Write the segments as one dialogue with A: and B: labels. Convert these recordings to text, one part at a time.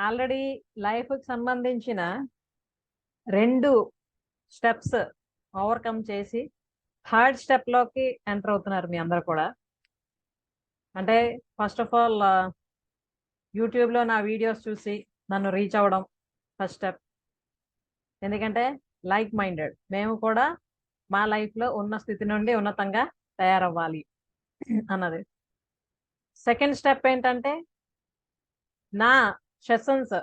A: Already లైఫ్కి సంబంధించిన 2 steps overcome చేసి థర్డ్ స్టెప్లోకి ఎంటర్ అవుతున్నారు మీ అందరు కూడా. అంటే ఫస్ట్ ఆఫ్ ఆల్ యూట్యూబ్లో నా వీడియోస్ చూసి నన్ను రీచ్ అవ్వడం ఫస్ట్ స్టెప్. ఎందుకంటే లైక్ మైండెడ్ మేము కూడా మా లైఫ్లో ఉన్న స్థితి నుండి ఉన్నతంగా తయారవ్వాలి అన్నది. సెకండ్ స్టెప్ ఏంటంటే నా సెషన్స్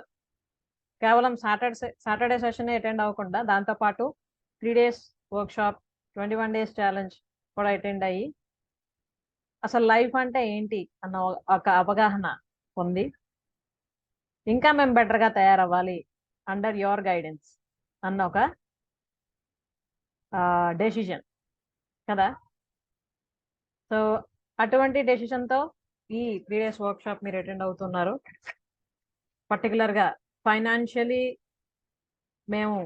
A: కేవలం సాటర్డే సెషన్ అటెండ్ అవ్వకుండా దాంతోపాటు 3 days వర్క్షాప్ 21 days ఛాలెంజ్ కూడా అటెండ్ అయ్యి అసలు లైఫ్ అంటే ఏంటి అన్న ఒక అవగాహన పొంది ఇంకా మేము బెటర్గా తయారవ్వాలి అండర్ యువర్ గైడెన్స్ అన్న ఒక డెసిషన్ కదా. సో అటువంటి డెసిషన్తో ఈ 3 days వర్క్షాప్ మీరు అటెండ్ అవుతున్నారు. పర్టికులర్గా ఫైనాన్షియలీ మేము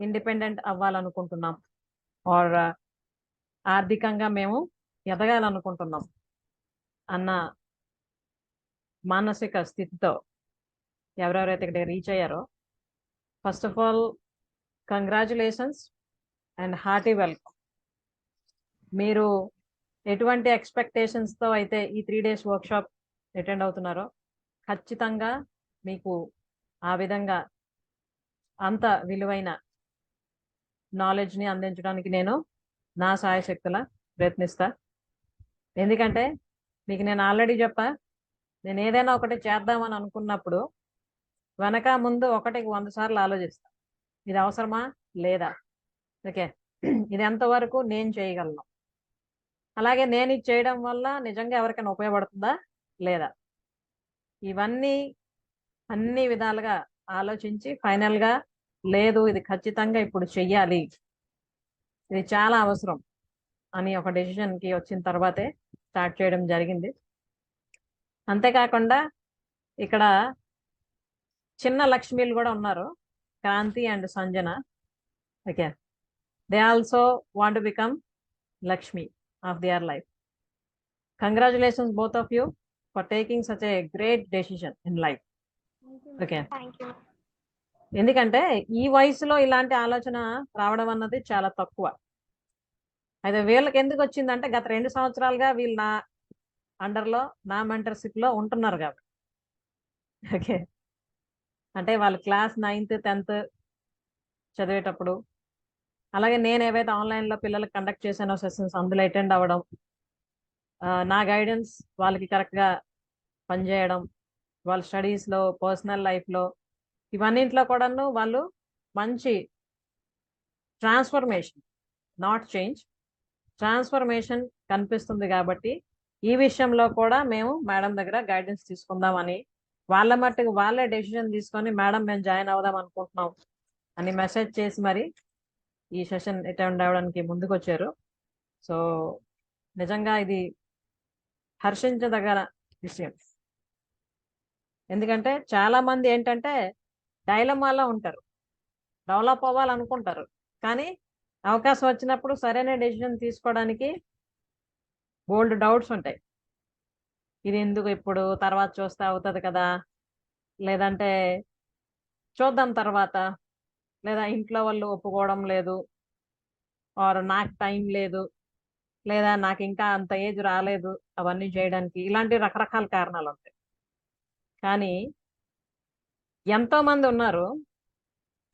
A: ఇండిపెండెంట్ అవ్వాలనుకుంటున్నాం ఆర్ ఆర్థికంగా మేము ఎదగాలనుకుంటున్నాం అన్న మానసిక స్థితితో ఎవరెవరైతే ఇక్కడ రీచ్ అయ్యారో first of all congratulations and hearty welcome. మీరు ఎటువంటి ఎక్స్పెక్టేషన్స్తో అయితే ఈ 3 days వర్క్షాప్ అటెండ్ అవుతున్నారో ఖచ్చితంగా మీకు ఆ విధంగా అంత విలువైన నాలెడ్జ్ని అందించడానికి నేను నా సాయశక్తుల ప్రయత్నిస్తా. ఎందుకంటే మీకు నేను ఆల్రెడీ చెప్పా, నేను ఏదైనా ఒకటి చేద్దామని అనుకున్నప్పుడు వెనక ముందు 1కి 100 సార్లు ఆలోచిస్తా, ఇది అవసరమా లేదా, ఓకే ఇది ఎంతవరకు నేను చేయగలను, అలాగే నేను ఇది చేయడం వల్ల నిజంగా ఎవరికైనా ఉపయోగపడుతుందా లేదా, ఇవన్నీ అన్ని విధాలుగా ఆలోచించి ఫైనల్గా లేదు ఇది ఖచ్చితంగా ఇప్పుడు చెయ్యాలి, ఇది చాలా అవసరం అని ఒక డెసిషన్కి వచ్చిన తర్వాతే స్టార్ట్ చేయడం జరిగింది. అంతేకాకుండా ఇక్కడ చిన్న లక్ష్మీలు కూడా ఉన్నారు, Kranthi and Sanjana. Okay, they also want to become Lakshmi of their life. Congratulations both of you for taking such a great decision in life. Okay, ఎందుకంటే ఈ వయసులో ఇలాంటి ఆలోచన రావడం అన్నది చాలా తక్కువ. అయితే వీళ్ళకి ఎందుకు వచ్చిందంటే గత 2 సంవత్సరాలుగా వీళ్ళు నా అండర్లో నా మెంటర్షిప్లో ఉంటున్నారు కాబట్టి. ఓకే, అంటే వాళ్ళు క్లాస్ 9th 10th చదివేటప్పుడు, అలాగే నేను ఏవైతే ఆన్లైన్లో పిల్లలకు కండక్ట్ చేశానో సెషన్స్ అందులో అటెండ్ అవ్వడం, నా గైడెన్స్ వాళ్ళకి కరెక్ట్గా పనిచేయడం, వాళ్ళ స్టడీస్లో పర్సనల్ లైఫ్లో ఇవన్నింటిలో కూడాను వాళ్ళు మంచి ట్రాన్స్ఫర్మేషన్, నాట్ చేంజ్, ట్రాన్స్ఫర్మేషన్ కనిపిస్తుంది. కాబట్టి ఈ విషయంలో కూడా మేము మేడం దగ్గర గైడెన్స్ తీసుకుందామని వాళ్ళ మట్టుకు వాళ్ళే డెసిషన్ తీసుకొని మేడం మేము జాయిన్ అవుదాం అనుకుంటున్నాం అని మెసేజ్ చేసి మరి ఈ సెషన్ అటెండ్ అవ్వడానికి ముందుకు వచ్చారు. సో నిజంగా ఇది హర్షించదగ్గ విషయం. ఎందుకంటే చాలామంది ఏంటంటే డైలమాలో ఉంటారు, డెవలప్ అవ్వాలనుకుంటారు, కానీ అవకాశం వచ్చినప్పుడు సరైన డెసిషన్ తీసుకోవడానికి బోల్డ్ డౌట్స్ ఉంటాయి. ఇది ఎందుకు ఇప్పుడు, తర్వాత చూస్తే అవుతుంది కదా, లేదంటే చూద్దాం తర్వాత, లేదా ఇంట్లో వాళ్ళు ఒప్పుకోవడం లేదు, ఆర్ నాకు టైం లేదు, లేదా నాకు ఇంకా అంత ఏజ్ రాలేదు అవన్నీ చేయడానికి, ఇలాంటి రకరకాల కారణాలు ఉంటాయి. కానీ ఎంతోమంది ఉన్నారు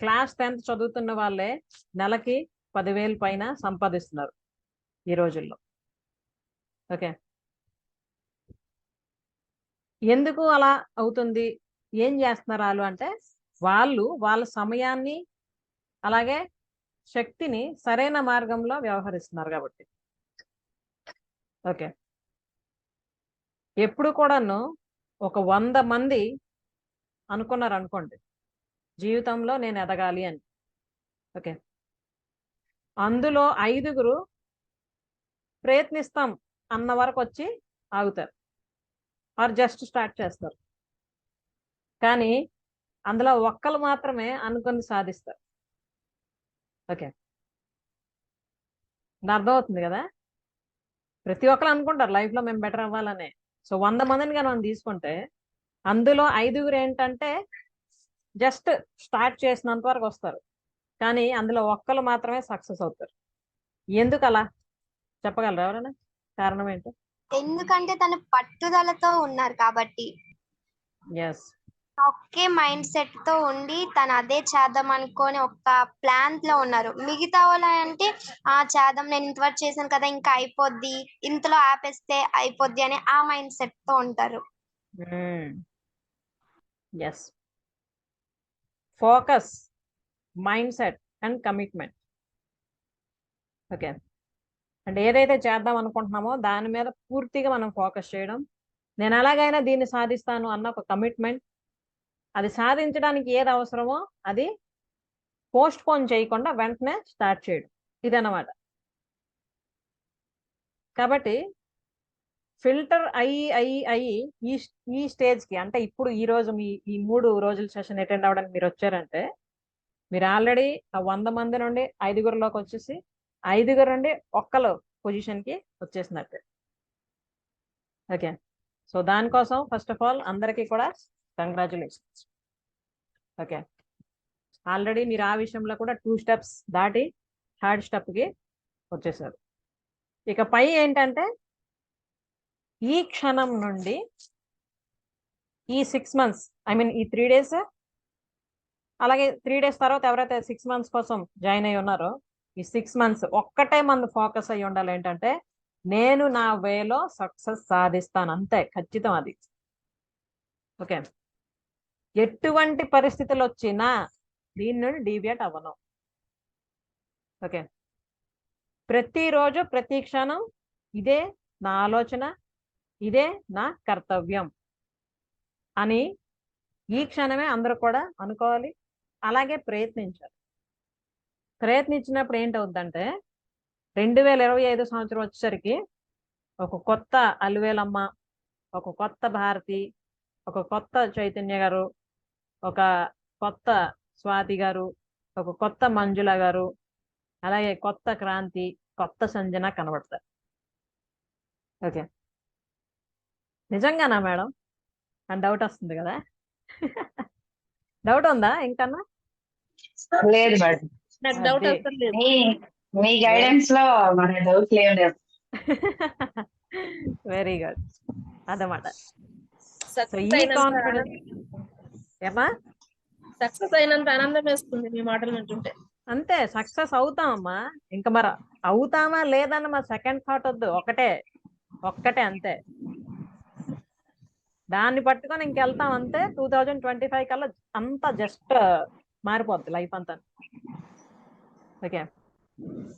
A: క్లాస్ 10th చదువుతున్న వాళ్ళే నెలకి 10,000 పైన సంపాదిస్తున్నారు ఈ రోజుల్లో. ఓకే, ఎందుకు అలా అవుతుంది, ఏం చేస్తున్నారు వాళ్ళు అంటే వాళ్ళు వాళ్ళ సమయాన్ని అలాగే శక్తిని సరైన మార్గంలో వ్యవహరిస్తున్నారు కాబట్టి. ఓకే, ఎప్పుడు కూడాను ఒక 100 మంది అనుకున్నారు అనుకోండి జీవితంలో నేను ఎదగాలి అని, ఓకే, అందులో 5గురు ప్రయత్నిస్తాం అన్న వరకు వచ్చి ఆగుతారు ఆర్ జస్ట్ స్టార్ట్ చేస్తారు. కానీ అందులో ఒక్కరు మాత్రమే అనుకుని సాధిస్తారు. ఓకే, అర్థమవుతుంది కదా. ప్రతి ఒక్కరు అనుకుంటారు లైఫ్లో మేము బెటర్ అవ్వాలనే. సో 100 మందిని కానీ మనం తీసుకుంటే అందులో 5గురు ఏంటంటే జస్ట్ స్టార్ట్ చేసినంత వరకు వస్తారు, కానీ అందులో ఒక్కరు మాత్రమే సక్సెస్ అవుతారు. ఎందుకు అలా చెప్పగలరా ఎవరైనా? కారణం ఏంటి?
B: ఎందుకంటే తను పట్టుదలతో ఉన్నారు కాబట్టి,
A: ఎస్.
B: ఒకే మైండ్ సెట్ తో ఉండి తను అదే చేద్దాం అనుకొని ఒక ప్లాన్ లో ఉన్నారు. మిగతా వాళ్ళు అంటే చేద్దాం, నేను ఇంతవరకు చేశాను కదా ఇంకా అయిపోద్ది, ఇంతలో ఆపేస్తే అయిపోద్ది అని ఆ మైండ్ సెట్ తో ఉంటారు.
A: Yes. Focus, mind set and commitment. Okay. అంటే ఏదైతే చేద్దాం అనుకుంటున్నామో దాని మీద పూర్తిగా మనం ఫోకస్ చేయడం, నేను ఎలాగైనా దీన్ని సాధిస్తాను అన్న ఒక కమిట్మెంట్, అది సాధించడానికి ఏది అవసరమో అది పోస్ట్ పోన్ చేయకుండా వెంటనే స్టార్ట్ చేయడం, ఇదన్నమాట. కాబట్టి ఫిల్టర్ అయ్యి ఈ స్టేజ్కి, అంటే ఇప్పుడు ఈ రోజు ఈ 3 రోజుల సెషన్ అటెండ్ అవ్వడానికి మీరు వచ్చారంటే, మీరు ఆల్రెడీ ఆ 100 మంది నుండి 5గురిలోకి వచ్చేసి 5గురు నుండి ఒక్కరు పొజిషన్కి వచ్చేసినట్టే. ఓకే. సో దానికోసం ఫస్ట్ ఆఫ్ ఆల్ అందరికీ కూడా కంగ్రాచులేషన్స్. ఓకే. ఆల్రెడీ మీరు ఆ విషయంలో కూడా 2 స్టెప్స్ దాటి థర్డ్ స్టెప్కి వచ్చేసారు. ఇక పై ఏంటంటే ఈ క్షణం నుండి ఈ 6 months, ఐ మీన్ ఈ 3 days, అలాగే 3 days తర్వాత ఎవరైతే 6 months కోసం జాయిన్ అయ్యి ఉన్నారో ఈ 6 months ఒక్కటే మంది ఫోకస్ అయ్యి ఉండాలి ఏంటంటే, నేను నా వేలో సక్సెస్ సాధిస్తాను, అంతే, ఖచ్చితం అది. ఓకే. ఎటువంటి పరిస్థితులు వచ్చినా దీని నుండి డీవియేట్ అవ్వను. ఓకే. ప్రతిరోజు ప్రతి క్షణం ఇదే నా ఆలోచన, ఇదే నా కర్తవ్యం అని ఈ క్షణమే అందరూ కూడా అనుకోవాలి, అలాగే ప్రయత్నించాలి. ప్రయత్నించినప్పుడు ఏంటవుద్దంటే 2025 సంవత్సరం వచ్చేసరికి ఒక కొత్త అలివేలమ్మ, ఒక కొత్త భారతి, ఒక కొత్త చైతన్య గారు, ఒక కొత్త స్వాతి గారు, ఒక కొత్త మంజుల గారు, అలాగే కొత్త క్రాంతి, కొత్త సంజన కనబడతారు. ఓకే. నిజంగానా మేడం అని డౌట్ వస్తుంది కదా? డౌట్ ఉందా ఇంకన్నా?
C: లేదు మేడం,
D: నాకు డౌట్
A: అది.
D: అసలు లేదు.
C: మీ గైడెన్స్ లో మన డౌట్ లేవు.
A: Very good. అదన్నమాట. సో
D: సక్సెస్
A: ఈ
D: అయినంత
A: కాన్ఫిడెన్స్ ఏమా,
D: సక్సెస్ అయినంత ఆనందం వేస్తుంది మీ మాటలు వింటుంటే.
A: అంతే, సక్సెస్ అవుతామమ్మా. ఇంకా మరి అవుతామా లేదన్న మా సెకండ్ థాట్ వద్దు, ఒక్కటే అంతే. దాన్ని పట్టుకొని ఇంకెళ్తాం అంతే. 2025 కల్లా అంతా జస్ట్ మారిపోద్ది లైఫ్ అంతా. ఓకే.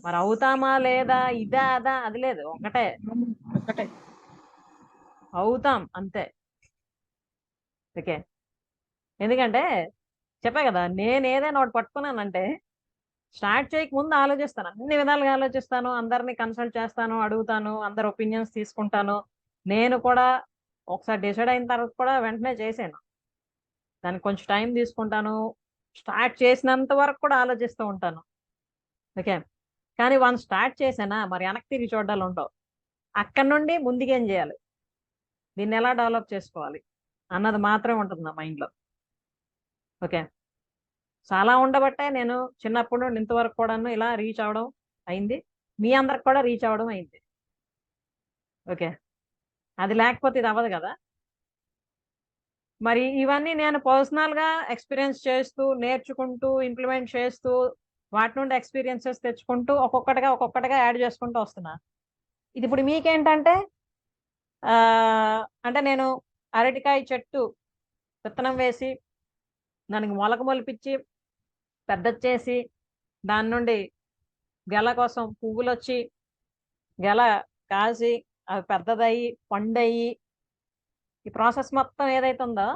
A: మరి అవుతామా లేదా, ఇదా అదా అది లేదు, ఒకటే అవుతాం అంతే. ఓకే. ఎందుకంటే చెప్పా కదా, నేను ఏదైనా ఒకటి పట్టుకున్నానంటే స్టార్ట్ చేయక ముందు ఆలోచిస్తాను, అన్ని విధాలుగా ఆలోచిస్తాను, అందరినీ కన్సల్ట్ చేస్తాను, అడుగుతాను, అందరి ఒపీనియన్స్ తీసుకుంటాను. నేను కూడా ఒకసారి డిసైడ్ అయిన తర్వాత కూడా వెంటనే చేసాను, దానికి కొంచెం టైం తీసుకుంటాను, స్టార్ట్ చేసినంత వరకు కూడా ఆలోచిస్తూ ఉంటాను. ఓకే. కానీ వన్ స్టార్ట్ చేసానా మరి వెనక్కి తిరిగి చూడాలి ఉండవు. అక్కడ నుండి ముందుకేం చేయాలి, దీన్ని ఎలా డెవలప్ చేసుకోవాలి అన్నది మాత్రమే ఉంటుంది నా మైండ్లో. ఓకే. చాలా ఉండబట్టే నేను చిన్నప్పటి నుండి ఇంతవరకు కూడా ఇలా రీచ్ అవ్వడం అయింది, మీ అందరికి కూడా రీచ్ అవ్వడం అయింది. ఓకే. అది లేకపోతే ఇది అవ్వదు కదా. మరి ఇవన్నీ నేను పర్సనల్గా ఎక్స్పీరియన్స్ చేస్తూ, నేర్చుకుంటూ, ఇంప్లిమెంట్ చేస్తూ, వాటి నుండి ఎక్స్పీరియన్సెస్ తెచ్చుకుంటూ ఒక్కొక్కటిగా యాడ్ చేసుకుంటూ వస్తున్నా. ఇది ఇప్పుడు మీకేంటంటే అంటే నేను అరటికాయ చెట్టు విత్తనం వేసి దానికి మొలక మొలిపించి పెద్ద చేసి దాని నుండి గెల కోసం పువ్వులు వచ్చి గెల కాసి అవి పెద్దదయ్యి పండయి ఈ ప్రాసెస్ మొత్తం ఏదైతే ఉందో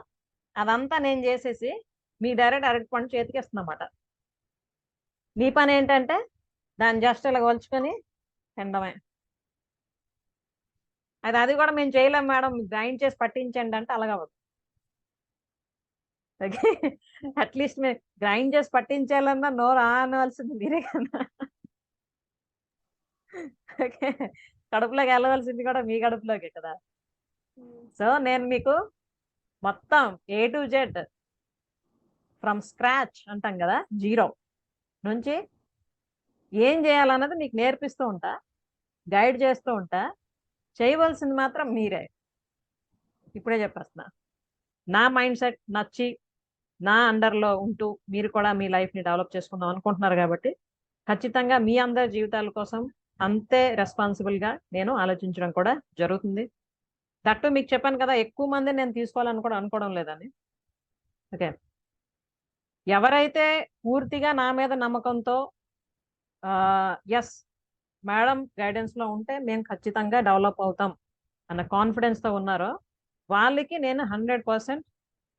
A: అదంతా నేను చేసేసి మీ డైరెక్ట్ అరటి పండు చేతికి ఇస్తున్నమాట. మీ పని ఏంటంటే దాన్ని జస్ట్ ఇలా కొలుచుకొని తినడమే. అది కూడా మేము చేయలేం మేడం, గ్రైండ్ చేసి పట్టించండి అంటే అలాగవ్వదు. ఓకే. అట్లీస్ట్ మేము గ్రైండ్ చేసి పట్టించాలన్నా నోరు అనవలసింది మీరే కదా. ఓకే. కడుపులోకి వెళ్ళవలసింది కూడా మీ కడుపులోకే కదా. సో నేను మీకు మొత్తం A to Z from scratch అంటాం కదా, జీరో నుంచి ఏం చేయాలన్నది మీకు నేర్పిస్తూ ఉంటా, గైడ్ చేస్తూ ఉంటా. చేయవలసింది మాత్రం మీరే. ఇప్పుడే చెప్పేస్తున్నా, నా మైండ్ సెట్ నచ్చి నా అండర్లో ఉంటూ మీరు కూడా మీ లైఫ్ని డెవలప్ చేసుకుందాం అనుకుంటున్నారు కాబట్టి ఖచ్చితంగా మీ అందరి జీవితాల కోసం అంతే రెస్పాన్సిబుల్గా నేను ఆలోచించడం కూడా జరుగుతుంది. దట్టు మీకు చెప్పాను కదా, ఎక్కువ మంది నేను తీసుకోవాలని కూడా అనుకోవడం లేదని. ఓకే, ఎవరైతే పూర్తిగా నా మీద నమ్మకంతో ఎస్ మేడం గైడెన్స్లో ఉంటే మేము ఖచ్చితంగా డెవలప్ అవుతాం అన్న కాన్ఫిడెన్స్తో ఉన్నారో వాళ్ళకి నేను 100%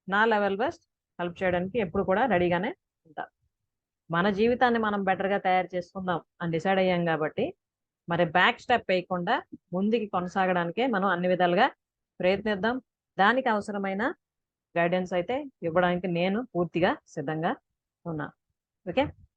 A: నా లెవెల్ బెస్ట్ హెల్ప్ చేయడానికి ఎప్పుడు కూడా రెడీగానే ఉంటా. మన జీవితాన్ని మనం బెటర్గా తయారు చేసుకుందాం అని డిసైడ్ అయ్యాం కాబట్టి మరి బ్యాక్ స్టెప్ వేయకుండా ముందుకి కొనసాగడానికే మనం అన్ని విధాలుగా ప్రయత్నిద్దాం. దానికి అవసరమైన గైడెన్స్ అయితే ఇవ్వడానికి నేను పూర్తిగా సిద్ధంగా ఉన్నా. ఓకే.